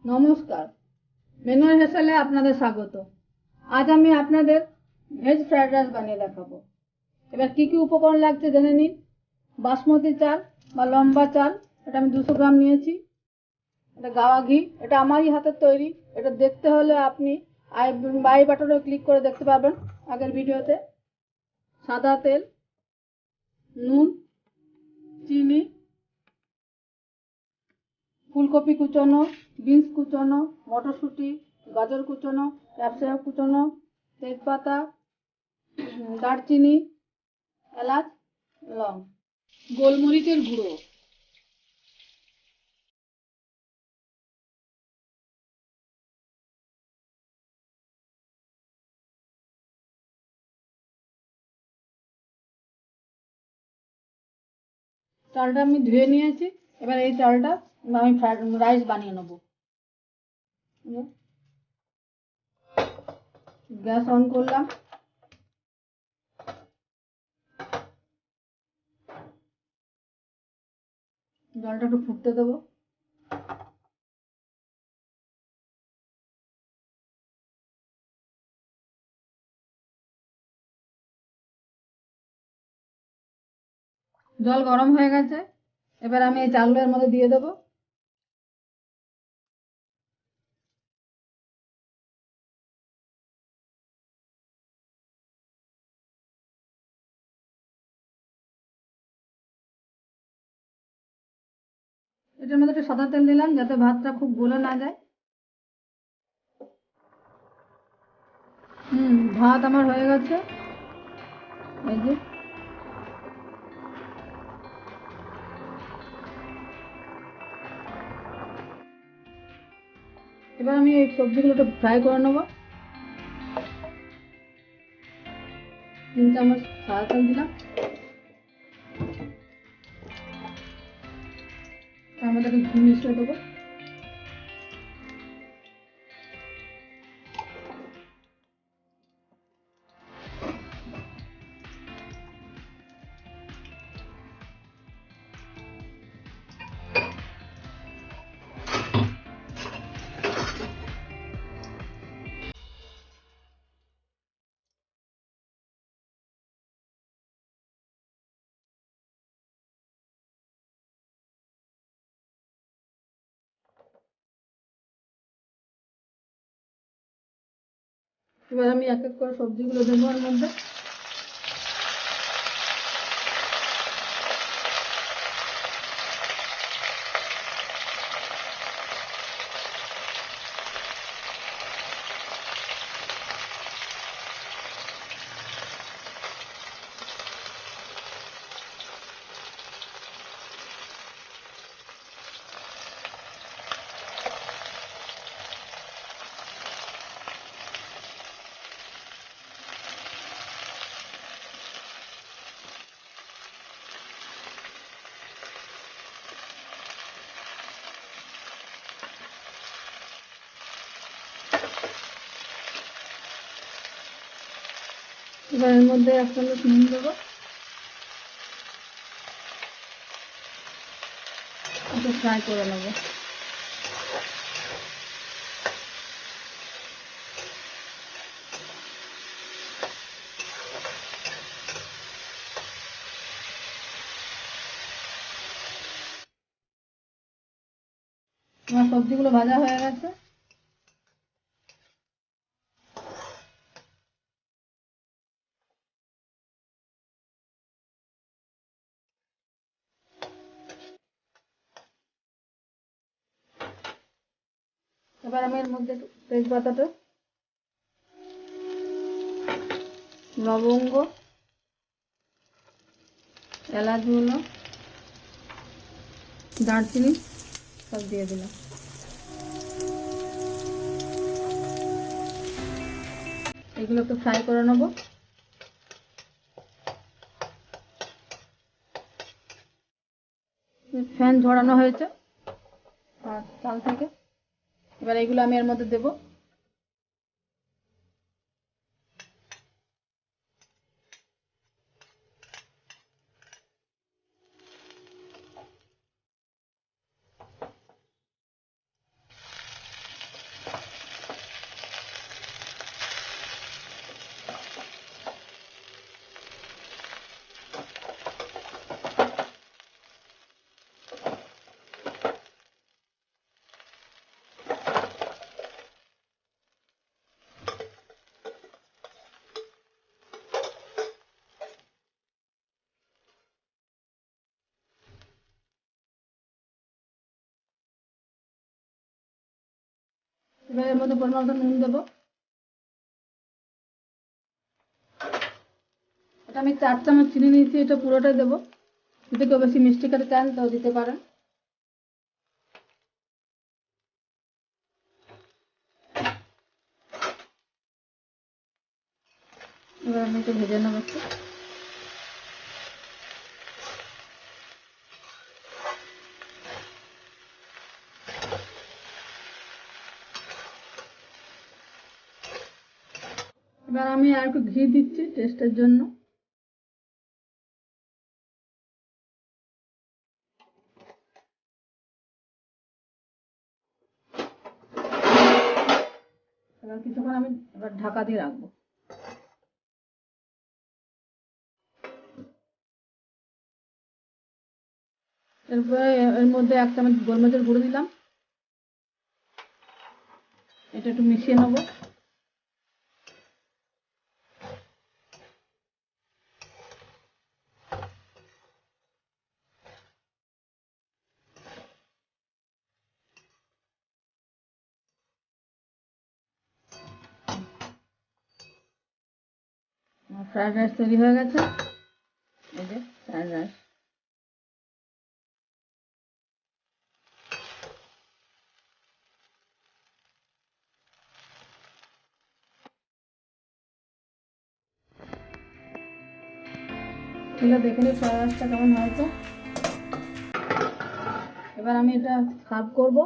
নমস্কার, মেনুয়ার হেসেলে আপনাদের স্বাগত। আজ আমি আপনাদের ভেজ ফ্রাইড রাইস বানিয়ে দেখাবো। এবার কি কি উপকরণ লাগছে জেনে নিন। বাসমতি চাল বা লম্বা চাল, এটা আমি 200 গ্রাম নিয়েছি। এটা গাওয়া ঘি, এটা আমারই হাতের তৈরি। এটা দেখতে হলে আপনি আই বাটনে ক্লিক করে দেখতে পারবেন আগের ভিডিওতে। সাদা তেল, নুন, চিনি, ফুলকপি কুচনো, বিনস কুচনো, মটরশুঁটি, গাজর কুচনো, ক্যাপসিকাম কুচনো, তেজপাতা, দারচিনি, এলাচ, লং, গোলমরিচের গুঁড়ো। চালটা আমি ধুয়ে নিয়েছি। এবার এই চালটা আমি রাইস বানিয়ে নেব। গ্যাস অন করলাম। জলটা একটু ফুটতে দেবো। জল গরম হয়ে গেছে। এবার আমি এই চালগুলোর মধ্যে দিয়ে দেবো। এটার মধ্যে একটু সাদা তেল দিলাম যাতে ভাতটা খুব গলে না যায়। ভাত আমার হয়ে গেছে। এই যে এবার আমি এই সবজিগুলো একটু ফ্রাই করে নেবো। 3 চামচ সাদা তেল দিলাম। তার মধ্যে একটু ঘি মিশিয়ে দেবো। এবার আমি এক এক করে সবজিগুলো দেবো এর মধ্যে। এবার এর মধ্যে 1 চামচ নুন দেবো। একটু ফ্রাই করে নেবো। আমার সবজিগুলো ভাজা হয়ে গেছে। এবার আমি এর মধ্যে তেজপাতাটা, লবঙ্গ, এলাচগুলো, দারচিনি সব দিয়ে দিলাম। এগুলো একটু ফ্রাই করে নেবো। ফ্যান ঝরানো হয়েছে আর চাল থেকে। এবার এগুলো আমি এর মধ্যে দেবো। এবার এর মধ্যে পরিমাণ মতো নুন দেবো। এটা আমি 4 চামচ চিনি নিয়েছি, এটা পুরোটাই দেবো। যদি কেউ বেশি মিষ্টি খেতে চান তাও দিতে পারেন। এবার আমি একটু ভেজে নেবো একটু। এবার আমি আর একটু ঘি দিচ্ছি টেস্টের জন্য। এবার কিছুক্ষণ আমি এবার ঢাকা দিয়ে রাখবো। এরপরে এর মধ্যে 1 চামচ গোলমরিচের গুঁড়ো দিলাম, এটা একটু মিশিয়ে নেবো। ফ্রাইড রাইস তৈরি হয়ে গেছে। এই যে ফ্রাইড রাইস। এগুলো দেখে নিই ফ্রাইড রাইসটা কেমন হয়েছে। এবার আমি এটা সার্ভ করব।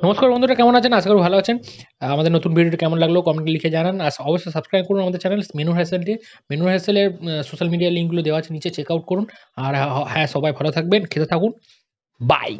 নমস্কার বন্ধুরা, কেমন আছেন? আশা করি ভালো আছেন। আমাদের নতুন ভিডিওটি কেমন লাগলো কমেন্টে লিখে জানান। আর অবশ্যই সাবস্ক্রাইব করুন আমাদের চ্যানেল মেনুর হ্যাসেলটি। মেনুর হ্যাসেলের সোশ্যাল মিডিয়া লিঙ্কগুলো দেওয়া আছে নিচে, চেক আউট করুন। আর হ্যাঁ, সবাই ভালো থাকবেন, খেতে থাকুন। বাই।